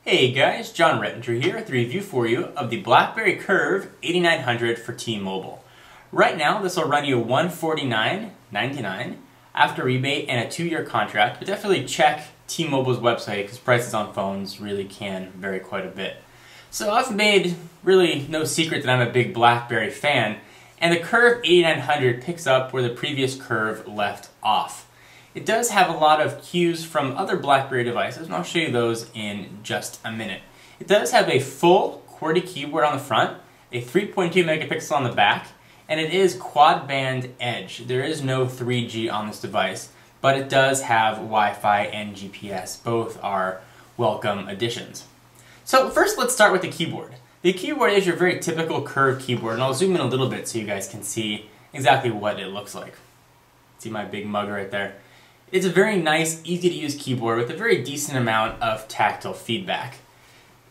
Hey guys, John Rettinger here with a review for you of the Blackberry Curve 8900 for T-Mobile. Right now this will run you $149.99 after rebate and a 2-year contract, but definitely check T-Mobile's website because prices on phones really can vary quite a bit. So I've made really no secret that I'm a big Blackberry fan, and the Curve 8900 picks up where the previous Curve left off. It does have a lot of cues from other Blackberry devices, and I'll show you those in just a minute. It does have a full QWERTY keyboard on the front, a 3.2 megapixel on the back, and it is quad-band edge. There is no 3G on this device, but it does have Wi-Fi and GPS. Both are welcome additions. So first let's start with the keyboard. The keyboard is your very typical Curve keyboard, and I'll zoom in a little bit so you guys can see exactly what it looks like. See my big mug right there? It's a very nice, easy-to-use keyboard with a very decent amount of tactile feedback.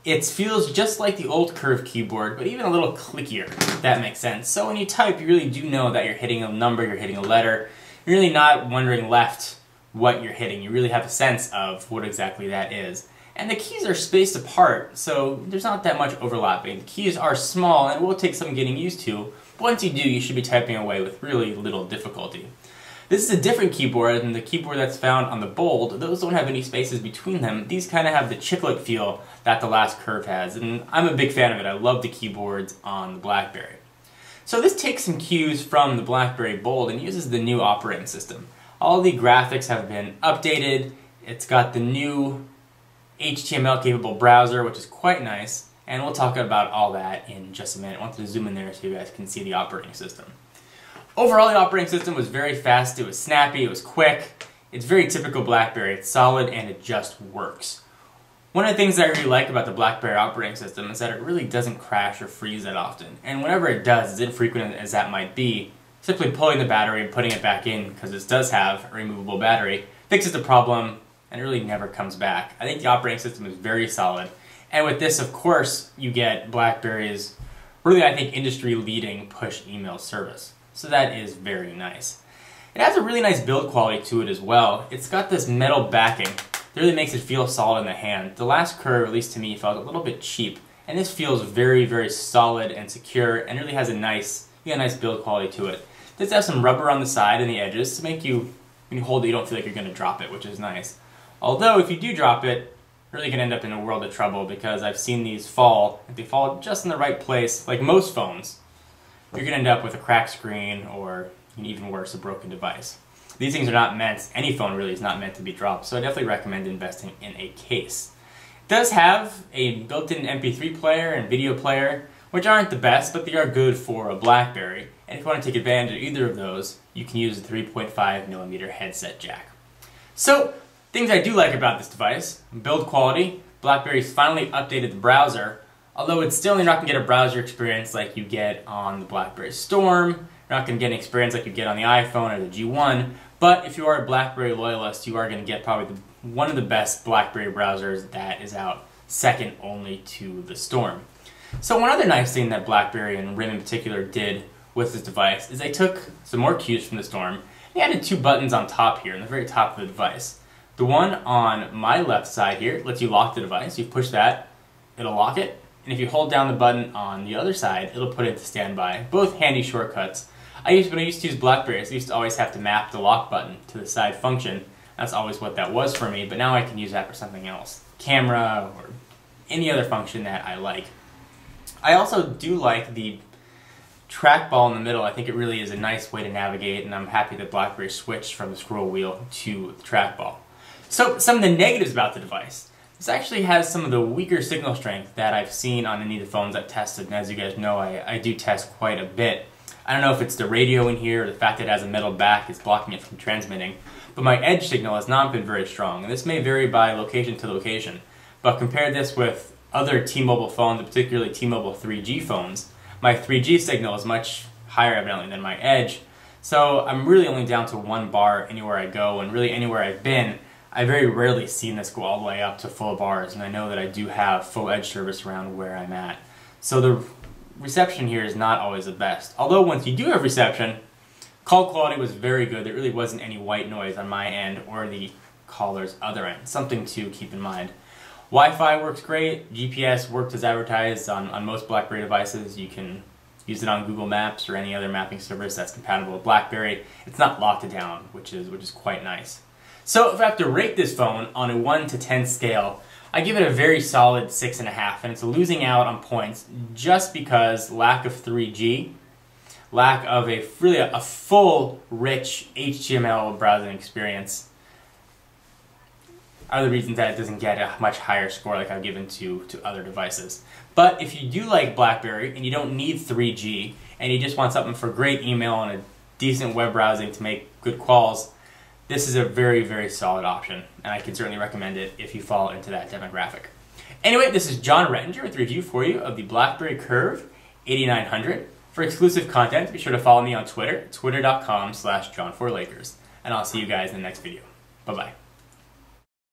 It feels just like the old Curve keyboard, but even a little clickier, if that makes sense. So when you type, you really do know that you're hitting a number, you're hitting a letter. You're really not wondering left what you're hitting. You really have a sense of what exactly that is. And the keys are spaced apart, so there's not that much overlapping. The keys are small and it will take some getting used to, but once you do, you should be typing away with really little difficulty. This is a different keyboard than the keyboard that's found on the Bold. Those don't have any spaces between them. These kind of have the chiclet feel that the last Curve has, and I'm a big fan of it. I love the keyboards on the Blackberry. So this takes some cues from the Blackberry Bold and uses the new operating system. All the graphics have been updated. It's got the new HTML-capable browser, which is quite nice, and we'll talk about all that in just a minute. I wanted to zoom in there so you guys can see the operating system. Overall, the operating system was very fast, it was snappy, it was quick. It's very typical Blackberry. It's solid and it just works. One of the things that I really like about the Blackberry operating system is that it really doesn't crash or freeze that often. And whenever it does, as infrequent as that might be, simply pulling the battery and putting it back in, because this does have a removable battery, fixes the problem and it really never comes back. I think the operating system is very solid. And with this, of course, you get BlackBerry's really, I think, industry-leading push email service. So that is very nice. It has a really nice build quality to it as well. It's got this metal backing that really makes it feel solid in the hand. The last Curve, at least to me, felt a little bit cheap, and this feels very, very solid and secure, and really has a nice build quality to it. It does have some rubber on the side and the edges to make you, when you hold it, you don't feel like you're going to drop it, which is nice. Although, if you do drop it, you're really going to end up in a world of trouble, because I've seen these fall. If they fall just in the right place, like most phones, you're going to end up with a cracked screen or, even worse, a broken device. These things are not meant, any phone really is not meant to be dropped, so I definitely recommend investing in a case. It does have a built-in Mp3 player and video player, which aren't the best, but they are good for a Blackberry. And if you want to take advantage of either of those, you can use the 3.5mm headset jack. So, things I do like about this device: build quality. Blackberry's finally updated the browser. Although it's still, you're not going to get a browser experience like you get on the BlackBerry Storm, you're not going to get an experience like you get on the iPhone or the G1, but if you are a BlackBerry loyalist, you are going to get probably one of the best BlackBerry browsers that is out, second only to the Storm. So one other nice thing that BlackBerry, and RIM in particular, did with this device is they took some more cues from the Storm. They added 2 buttons on top here, in the very top of the device. The one on my left side here lets you lock the device. You push that, it'll lock it. And if you hold down the button on the other side, it'll put it to standby. Both handy shortcuts. When I used to use Blackberries, I used to always have to map the lock button to the side function. That's always what that was for me, but now I can use that for something else. Camera, or any other function that I like. I also do like the trackball in the middle. I think it really is a nice way to navigate, and I'm happy that Blackberry switched from the scroll wheel to the trackball. So, some of the negatives about the device. This actually has some of the weaker signal strength that I've seen on any of the phones I've tested, and as you guys know, I do test quite a bit. I don't know if it's the radio in here or the fact that it has a metal back is blocking it from transmitting, but my edge signal has not been very strong, and this may vary by location to location. But compare this with other T-Mobile phones, particularly T-Mobile 3G phones, my 3G signal is much higher evidently than my edge, so I'm really only down to 1 bar anywhere I go, and really anywhere I've been, I've very rarely seen this go all the way up to full bars, and I know that I do have full edge service around where I'm at. So the reception here is not always the best. Although once you do have reception, call quality was very good. There really wasn't any white noise on my end or the caller's other end. Something to keep in mind. Wi-Fi works great, GPS worked as advertised on most BlackBerry devices. You can use it on Google Maps or any other mapping service that's compatible with BlackBerry. It's not locked down, which is quite nice. So if I have to rate this phone on a 1 to 10 scale, I give it a very solid 6.5, and it's losing out on points just because lack of 3G, lack of a full, rich HTML browsing experience are the reasons that it doesn't get a much higher score like I've given to other devices. But if you do like BlackBerry and you don't need 3G and you just want something for great email and a decent web browsing to make good calls, this is a very, very solid option, and I can certainly recommend it if you fall into that demographic. Anyway, this is John Rettinger with a review for you of the Blackberry Curve 8900. For exclusive content, be sure to follow me on Twitter, twitter.com/John4Lakers. And I'll see you guys in the next video. Bye-bye.